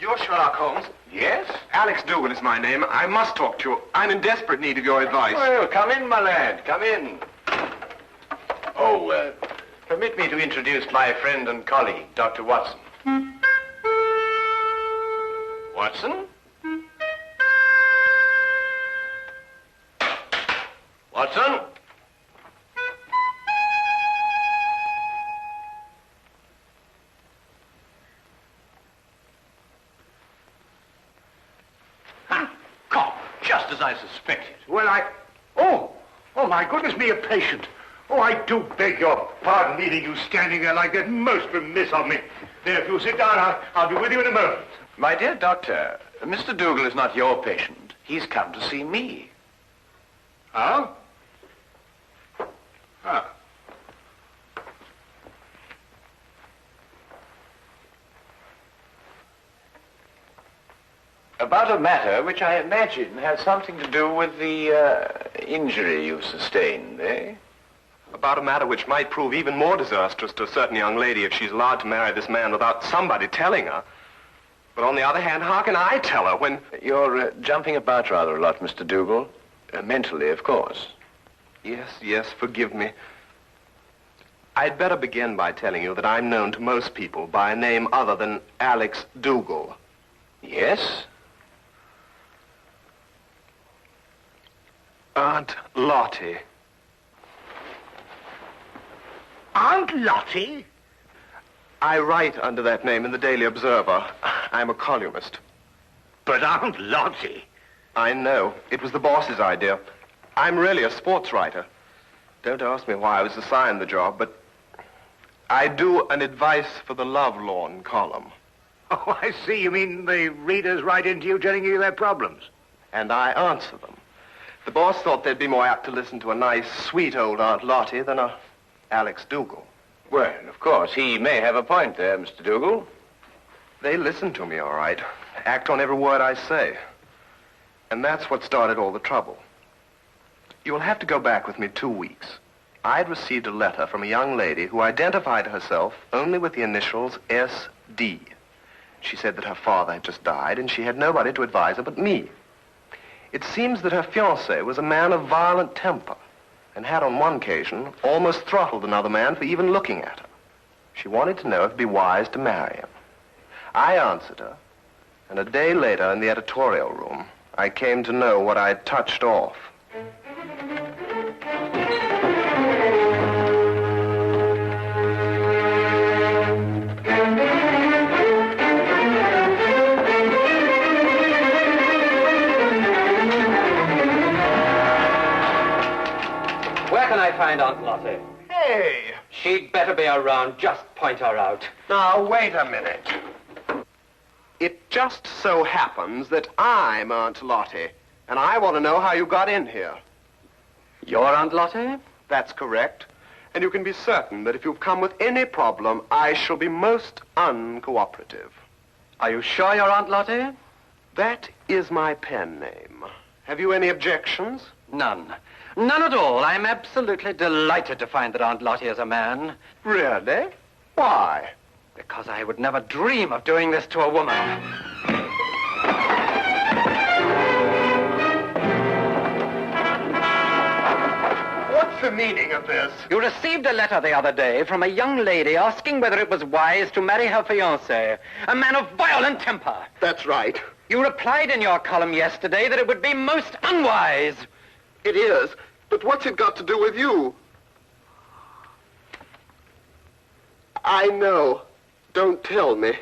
You're Sherlock Holmes? Yes? Alex Dougal is my name. I must talk to you. I'm in desperate need of your advice. Well, come in, my lad. Come in. Oh, permit me to introduce my friend and colleague, Dr. Watson. Watson? Watson? Caught, just as I suspected. Well, Oh, my goodness me, a patient. Oh, I do beg your pardon meeting you standing there like that. Most remiss of me. There, if you'll sit down, I'll be with you in a moment. My dear doctor, Mr. Dougal is not your patient. He's come to see me. Huh? Huh. About a matter which I imagine has something to do with the injury you've sustained, eh? About a matter which might prove even more disastrous to a certain young lady if she's allowed to marry this man without somebody telling her. But on the other hand, how can I tell her when... You're jumping about rather a lot, Mr. Dougal. Mentally, of course. Yes, forgive me. I'd better begin by telling you that I'm known to most people by a name other than Alex Dougal. Yes? Aunt Lottie. Aunt Lottie? I write under that name in the Daily Observer. I'm a columnist. But Aunt Lottie? I know. It was the boss's idea. I'm really a sports writer. Don't ask me why I was assigned the job, but I do an advice for the Lovelorn column. Oh, I see. You mean the readers write into you telling you their problems? And I answer them. The boss thought they'd be more apt to listen to a nice, sweet old Aunt Lottie than a Alex Dougal. Well, of course, he may have a point there, Mr. Dougal. They listen to me, all right. Act on every word I say. And that's what started all the trouble. You'll have to go back with me 2 weeks. I'd received a letter from a young lady who identified herself only with the initials S.D. She said that her father had just died, and she had nobody to advise her but me. It seems that her fiancé was a man of violent temper, and had on one occasion almost throttled another man for even looking at her. She wanted to know if it'd be wise to marry him. I answered her, and a day later in the editorial room, I came to know what I'd touched off. Where can I find Aunt Lottie? Hey! She'd better be around. Just point her out. Now, wait a minute. It just so happens that I'm Aunt Lottie, and I want to know how you got in here. You're Aunt Lottie? That's correct. And you can be certain that if you've come with any problem, I shall be most uncooperative. Are you sure you're Aunt Lottie? That is my pen name. Have you any objections? None. None at all. I'm absolutely delighted to find that Aunt Lottie is a man. Really? Why? Because I would never dream of doing this to a woman. What's the meaning of this? You received a letter the other day from a young lady asking whether it was wise to marry her fiancé, a man of violent temper. That's right. You replied in your column yesterday that it would be most unwise. It is. But what's it got to do with you? I know. Don't tell me.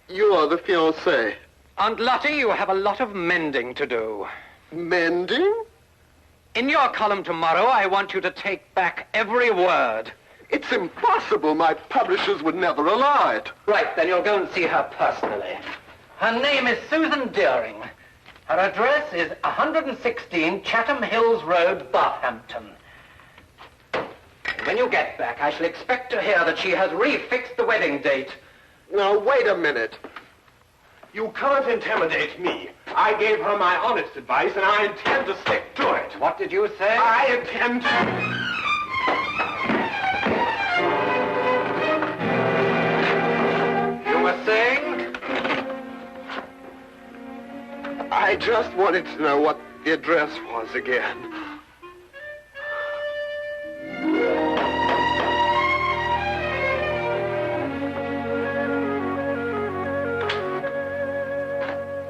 You're the fiancé. Aunt Lottie, you have a lot of mending to do. Mending? In your column tomorrow, I want you to take back every word. It's impossible. My publishers would never allow it. Right, then you'll go and see her personally. Her name is Susan Deering. Her address is 116 Chatham Hills Road, Bathampton. When you get back, I shall expect to hear that she has refixed the wedding date. Now, wait a minute. You can't intimidate me. I gave her my honest advice, and I intend to stick to it. What did you say? I intend to... You were saying? I just wanted to know what the address was again.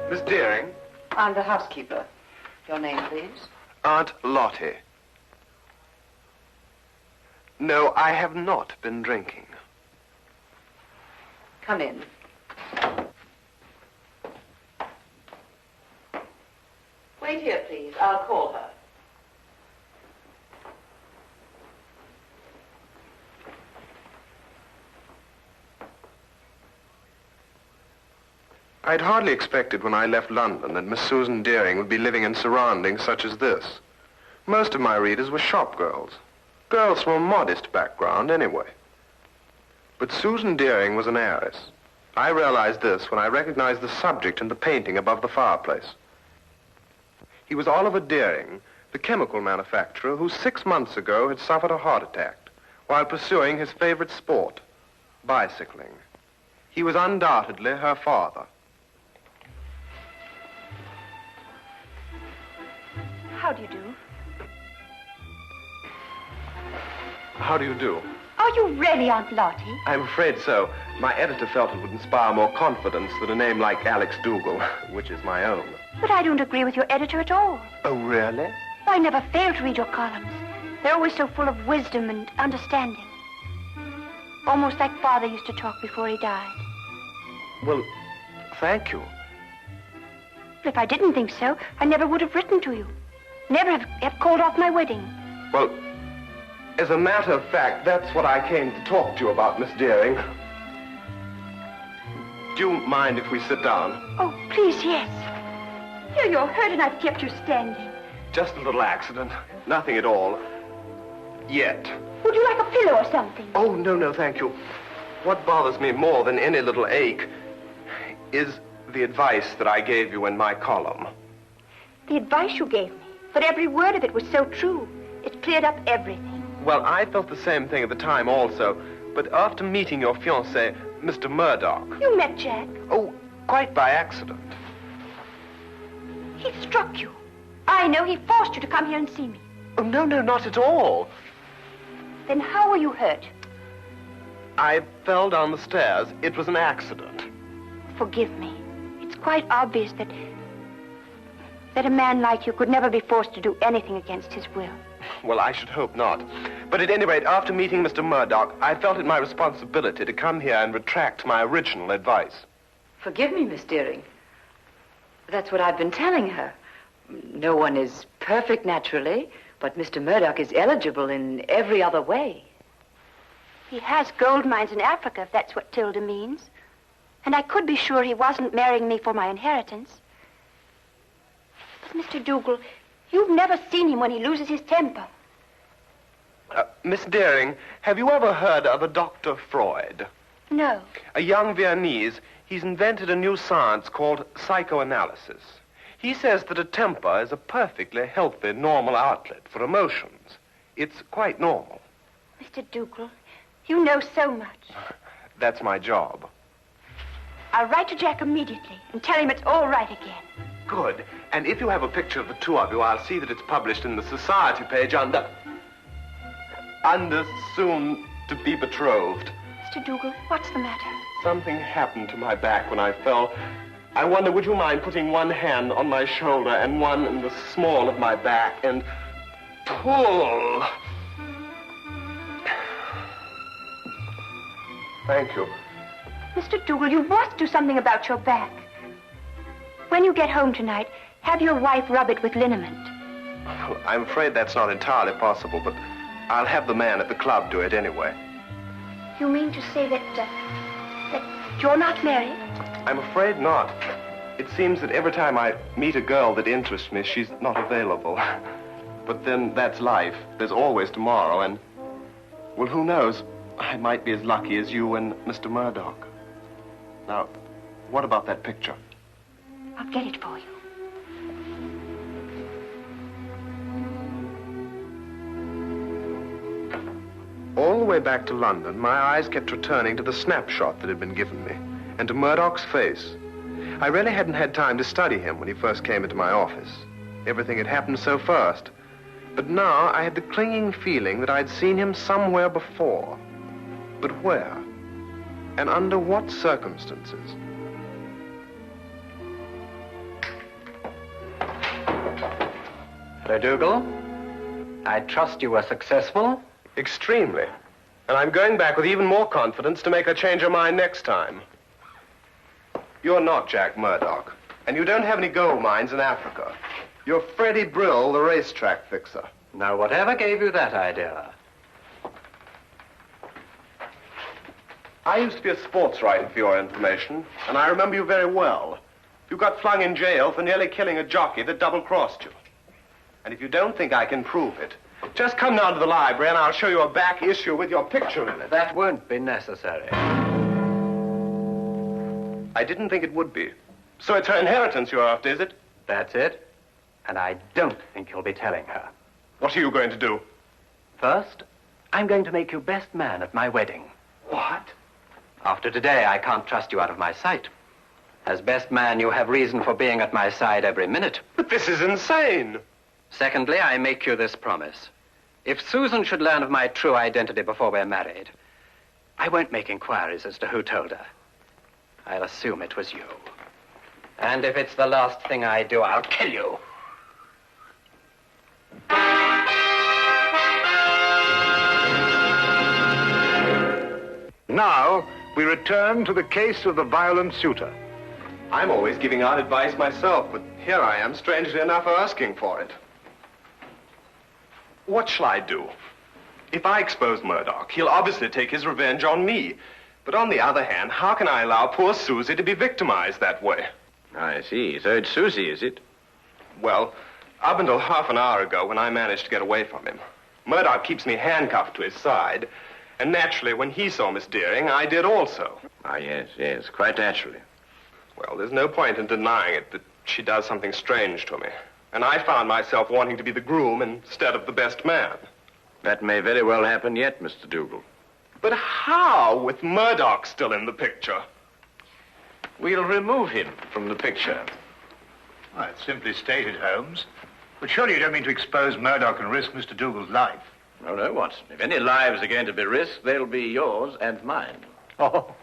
Miss Deering? I'm the housekeeper. Your name, please? Aunt Lottie. No, I have not been drinking. Come in. Wait here, please. I'll call her. I'd hardly expected when I left London that Miss Susan Deering would be living in surroundings such as this. Most of my readers were shop girls. Girls from a modest background, anyway. But Susan Deering was an heiress. I realized this when I recognized the subject in the painting above the fireplace. He was Oliver Deering, the chemical manufacturer who 6 months ago had suffered a heart attack while pursuing his favorite sport, bicycling. He was undoubtedly her father. How do you do? How do you do? Are you really Aunt Lottie? I'm afraid so. My editor felt it would inspire more confidence than a name like Alex Dougal, which is my own. But I don't agree with your editor at all. Oh, really? I never fail to read your columns. They're always so full of wisdom and understanding. Almost like Father used to talk before he died. Well, thank you. But if I didn't think so, I never would have written to you. Never have called off my wedding. Well, as a matter of fact, that's what I came to talk to you about, Miss Deering. Do you mind if we sit down? Oh, please, yes. Here you're hurt and I've kept you standing. Just a little accident. Nothing at all. Yet. Would you like a pillow or something? Oh, no, thank you. What bothers me more than any little ache is the advice that I gave you in my column. The advice you gave me, but every word of it was so true. It cleared up everything. Well, I felt the same thing at the time also, but after meeting your fiancé, Mr. Murdoch... You met Jack? Oh, quite by accident. He struck you. I know he forced you to come here and see me. Oh, no, not at all. Then how were you hurt? I fell down the stairs. It was an accident. Forgive me. It's quite obvious that a man like you could never be forced to do anything against his will. Well, I should hope not. But at any rate, after meeting Mr. Murdoch, I felt it my responsibility to come here and retract my original advice. Forgive me, Miss Deering. That's what I've been telling her. No one is perfect naturally, but Mr. Murdoch is eligible in every other way. He has gold mines in Africa, if that's what Tilda means. And I could be sure he wasn't marrying me for my inheritance. But, Mr. Dougal, you've never seen him when he loses his temper. Miss Deering, have you ever heard of a Dr. Freud? No. A young Viennese. He's invented a new science called psychoanalysis. He says that a temper is a perfectly healthy, normal outlet for emotions. It's quite normal. Mr. Dougal, you know so much. That's my job. I'll write to Jack immediately and tell him it's all right again. Good. And if you have a picture of the two of you, I'll see that it's published in the society page under soon to be betrothed. Mr. Dougal, what's the matter? Something happened to my back when I fell. I wonder, would you mind putting one hand on my shoulder and one in the small of my back and pull? Thank you. Mr. Dougal, you must do something about your back. When you get home tonight, have your wife rub it with liniment. Well, I'm afraid that's not entirely possible, but I'll have the man at the club do it anyway. You mean to say that you're not married? I'm afraid not. It seems that every time I meet a girl that interests me, she's not available. But then that's life. There's always tomorrow, and, well, who knows? I might be as lucky as you and Mr. Murdoch. Now, what about that picture? I'll get it for you. All the way back to London, my eyes kept returning to the snapshot that had been given me, and to Murdoch's face. I really hadn't had time to study him when he first came into my office. Everything had happened so fast. But now I had the clinging feeling that I'd seen him somewhere before. But where? And under what circumstances? Hello, Dougal. I trust you were successful. Extremely. And I'm going back with even more confidence to make her change her mind next time. You're not Jack Murdoch, and you don't have any gold mines in Africa. You're Freddie Brill, the racetrack fixer. Now, whatever gave you that idea? I used to be a sports writer, for your information, and I remember you very well. You got flung in jail for nearly killing a jockey that double-crossed you. And if you don't think I can prove it, just come down to the library and I'll show you a back issue with your picture in it. That won't be necessary. I didn't think it would be. So it's her inheritance you're after, is it? That's it. And I don't think you'll be telling her. What are you going to do? First, I'm going to make you best man at my wedding. What? After today, I can't trust you out of my sight. As best man, you have reason for being at my side every minute. But this is insane. Secondly, I make you this promise. If Susan should learn of my true identity before we're married, I won't make inquiries as to who told her. I'll assume it was you. And if it's the last thing I do, I'll kill you. Now, we return to the case of the violent suitor. I'm always giving out advice myself, but here I am, strangely enough, asking for it. What shall I do? If I expose Murdoch, he'll obviously take his revenge on me. But on the other hand, how can I allow poor Susie to be victimized that way? I see. So it's Susie, is it? Well, up until half an hour ago when I managed to get away from him. Murdoch keeps me handcuffed to his side. And naturally, when he saw Miss Deering, I did also. Ah, yes, quite naturally. Well, there's no point in denying it that she does something strange to me. And I found myself wanting to be the groom instead of the best man. That may very well happen yet, Mr. Dougal. But how, with Murdoch still in the picture? We'll remove him from the picture. Well, it's simply stated, Holmes. But surely you don't mean to expose Murdoch and risk Mr. Dougal's life. No, Watson. If any lives are going to be risked, they'll be yours and mine. Oh.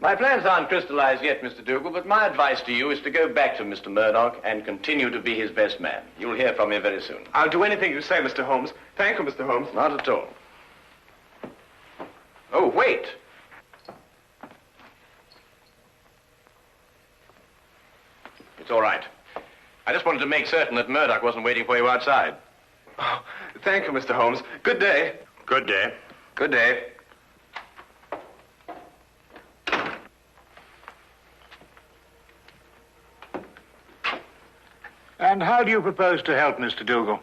My plans aren't crystallized yet, Mr. Dougal, but my advice to you is to go back to Mr. Murdoch and continue to be his best man. You'll hear from me very soon. I'll do anything you say, Mr. Holmes. Thank you, Mr. Holmes. Not at all. Oh, wait. It's all right. I just wanted to make certain that Murdoch wasn't waiting for you outside. Oh, thank you, Mr. Holmes. Good day. Good day. Good day. And how do you propose to help Mr. Dougal?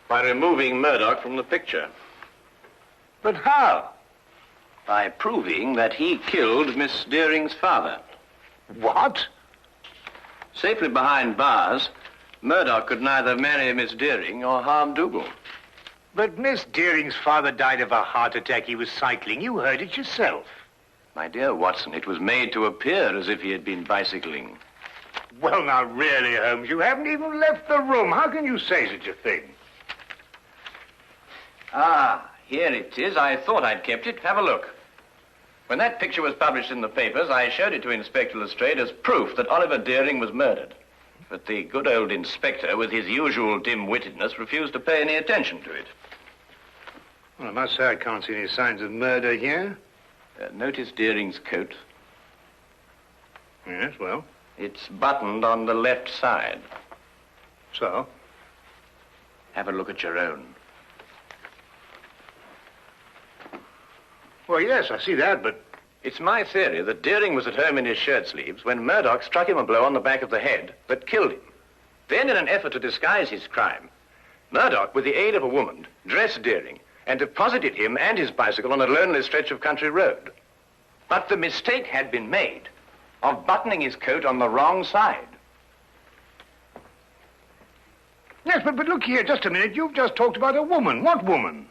By removing Murdoch from the picture. But how? By proving that he killed Miss Deering's father. What? Safely behind bars, Murdoch could neither marry Miss Deering or harm Dougal. But Miss Deering's father died of a heart attack. He was cycling. You heard it yourself. My dear Watson, it was made to appear as if he had been bicycling. Well, now, really, Holmes, you haven't even left the room. How can you say such a thing? Ah, here it is. I thought I'd kept it. Have a look. When that picture was published in the papers, I showed it to Inspector Lestrade as proof that Oliver Deering was murdered. But the good old inspector, with his usual dim-wittedness, refused to pay any attention to it. Well, I must say I can't see any signs of murder here. Notice Deering's coat. Yes, well. It's buttoned on the left side. So? Have a look at your own. Well, yes, I see that, but... It's my theory that Deering was at home in his shirt sleeves when Murdoch struck him a blow on the back of the head that killed him. Then, in an effort to disguise his crime, Murdoch, with the aid of a woman, dressed Deering and deposited him and his bicycle on a lonely stretch of country road. But the mistake had been made of buttoning his coat on the wrong side. Yes, but look here, just a minute. You've just talked about a woman. What woman?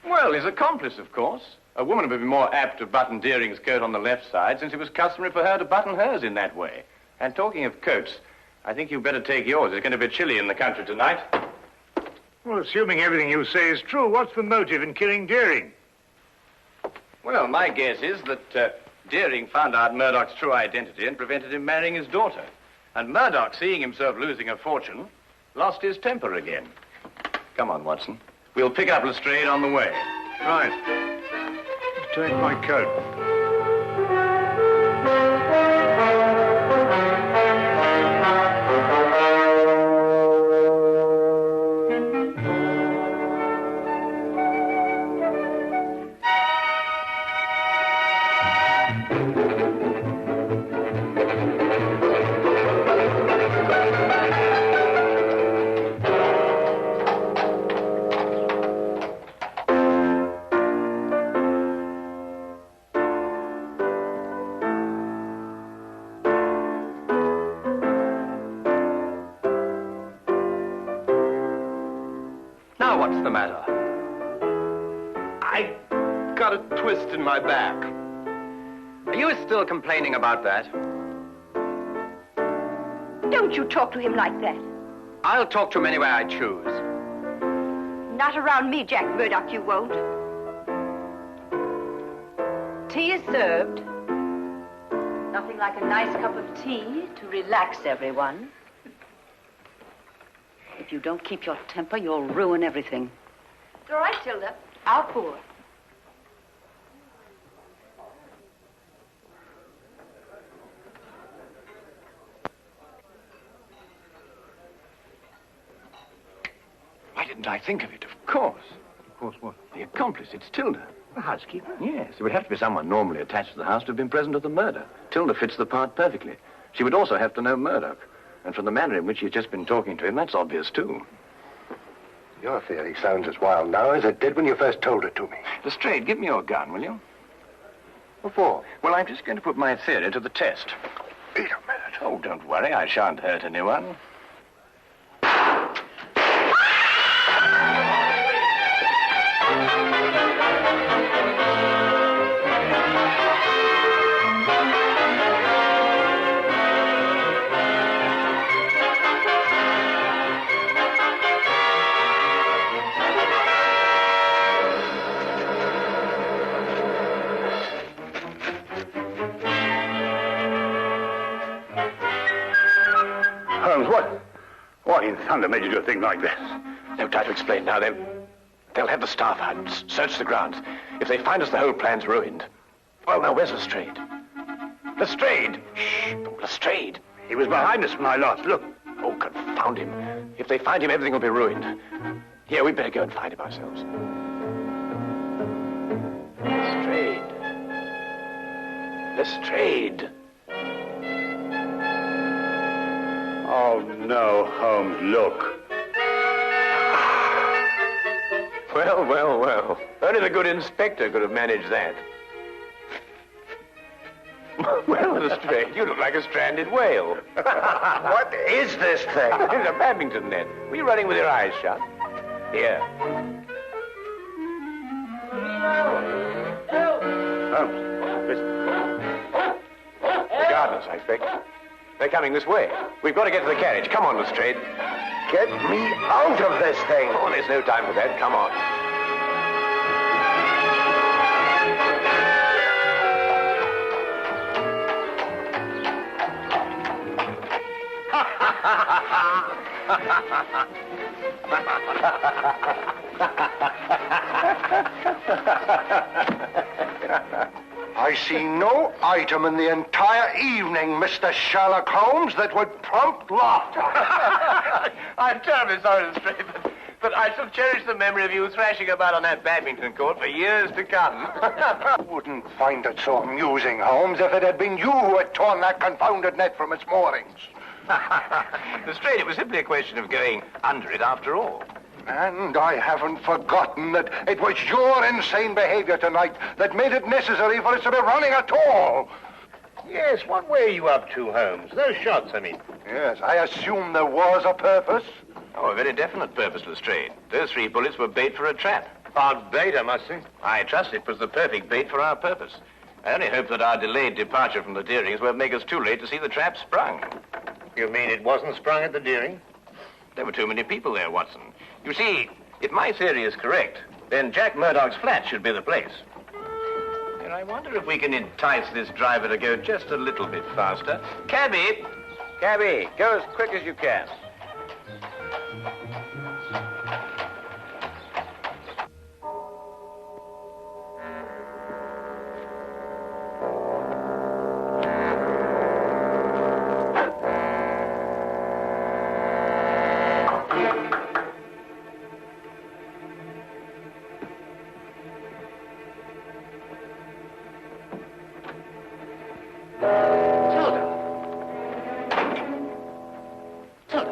Well, his accomplice, of course. A woman would be more apt to button Deering's coat on the left side, since it was customary for her to button hers in that way. And talking of coats, I think you'd better take yours. It's going to be chilly in the country tonight. Well, assuming everything you say is true, what's the motive in killing Deering? Well, my guess is that Deering found out Murdoch's true identity and prevented him marrying his daughter. And Murdoch, seeing himself losing a fortune, lost his temper again. Come on, Watson. We'll pick up Lestrade on the way. Right. Take my coat. Now, what's the matter? I got a twist in my back. Are you still complaining about that? Don't you talk to him like that. I'll talk to him any way I choose. Not around me, Jack Murdoch, you won't. Tea is served. Nothing like a nice cup of tea to relax everyone. If you don't keep your temper, you'll ruin everything. It's all right, Tilda. I'll pour. Why didn't I think of it? Of course. Of course, what? The accomplice, it's Tilda. The housekeeper? Yes, it would have to be someone normally attached to the house to have been present at the murder. Tilda fits the part perfectly. She would also have to know Murdoch. And from the manner in which she's just been talking to him, that's obvious, too. Your theory sounds as wild now as it did when you first told it to me. Lestrade, give me your gun, will you? What for? Well, I'm just going to put my theory to the test. Wait a minute. Oh, don't worry, I shan't hurt anyone. Holmes, what in thunder made you do a thing like this? No time to explain now. They'll have the staff out, search the grounds. If they find us, the whole plan's ruined. Well, now, where's Lestrade? Lestrade! Shh! Oh, Lestrade! He was behind us when I lost. Look. Oh, confound him. If they find him, everything will be ruined. Here, we'd better go and find him ourselves. Lestrade. Lestrade. Oh, no, Holmes, look. Well, well, well. Only the good inspector could have managed that. Well, Lestrade, you look like a stranded whale. What is this thing? It's a badminton net. Were you running with your eyes shut? Here. Holmes, listen. The gardeners, I expect. They're coming this way. We've got to get to the carriage. Come on, Lestrade. Get me out of this thing. Oh, there's no time for that. Come on. I see no item in the entire evening, Mr. Sherlock Holmes, that would prompt laughter. I'm terribly sorry, Lestrade, but I shall cherish the memory of you thrashing about on that badminton court for years to come. I wouldn't find it so amusing, Holmes, if it had been you who had torn that confounded net from its moorings. Lestrade, it was simply a question of going under it after all. And I haven't forgotten that it was your insane behavior tonight that made it necessary for us to be running at all. Yes, what were you up to, Holmes? Those shots, I mean. Yes, I assume there was a purpose. Oh, a very definite purpose, Lestrade. Those 3 bullets were bait for a trap. Odd bait, I must say. I trust it was the perfect bait for our purpose. I only hope that our delayed departure from the Deerings won't make us too late to see the trap sprung. You mean it wasn't sprung at the Deering? There were too many people there, Watson. You see, if my theory is correct, then Jack Murdoch's flat should be the place. And I wonder if we can entice this driver to go just a little bit faster. Cabby! Cabby, go as quick as you can.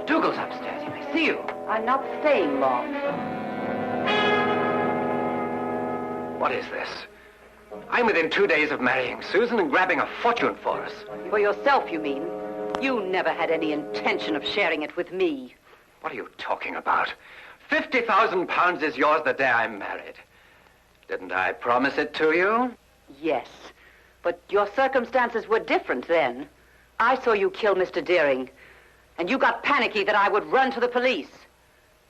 Dougal's upstairs. He may see you. I'm not staying long. What is this? I'm within 2 days of marrying Susan and grabbing a fortune for us. For yourself, you mean? You never had any intention of sharing it with me. What are you talking about? £50,000 is yours the day I'm married. Didn't I promise it to you? Yes, but your circumstances were different then. I saw you kill Mr. Deering, and you got panicky that I would run to the police.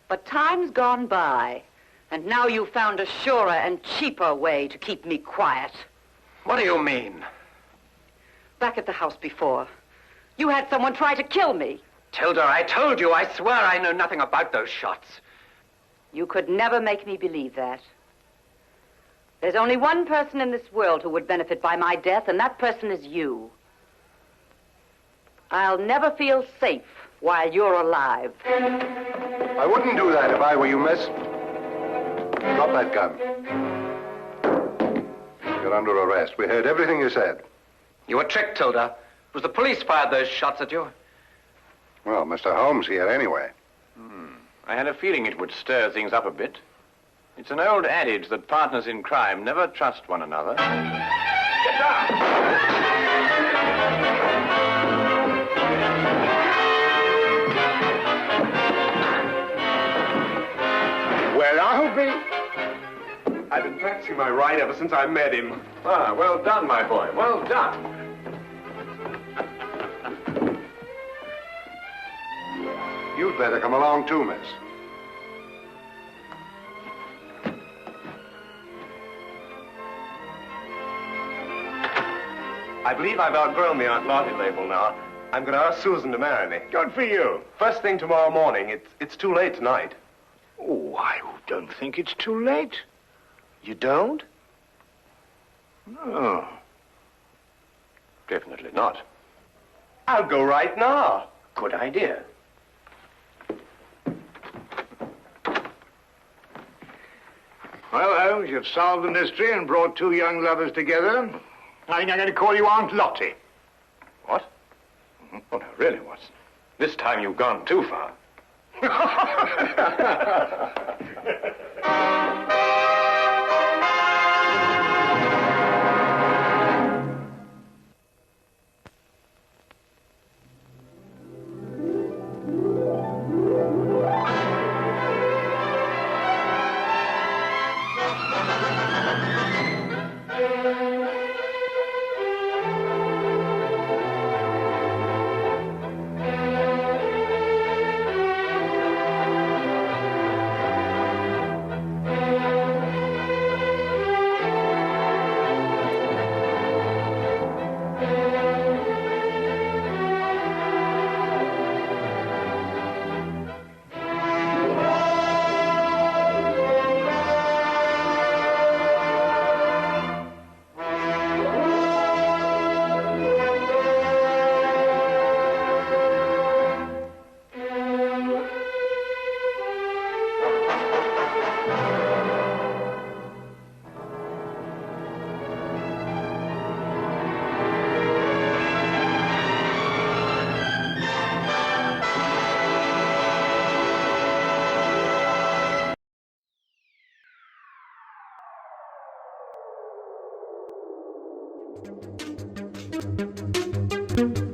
But time's gone by, and now you've found a surer and cheaper way to keep me quiet. What do you mean? Back at the house before, you had someone try to kill me. Tilda, I told you, I swear I know nothing about those shots. You could never make me believe that. There's only one person in this world who would benefit by my death, and that person is you. I'll never feel safe while you're alive. I wouldn't do that if I were you, miss. Drop that gun. You're under arrest. We heard everything you said. You were tricked, Tilda. It was the police fired those shots at you. Well, Mr. Holmes here anyway. I had a feeling it would stir things up a bit. It's an old adage that partners in crime never trust one another. Get down! Well, I'll be... I've been practicing my ride ever since I met him. Ah, well done, my boy. Well done. You'd better come along too, miss. I believe I've outgrown the Aunt Lottie label now. I'm going to ask Susan to marry me. Good for you. First thing tomorrow morning. It's too late tonight. Oh, I don't think it's too late. You don't? No. Definitely not. I'll go right now. Good idea. Well, Holmes, you've solved the mystery and brought two young lovers together. I think I'm going to call you Aunt Lottie. What? Oh, no, really, Watson. This time you've gone too far. Thank you.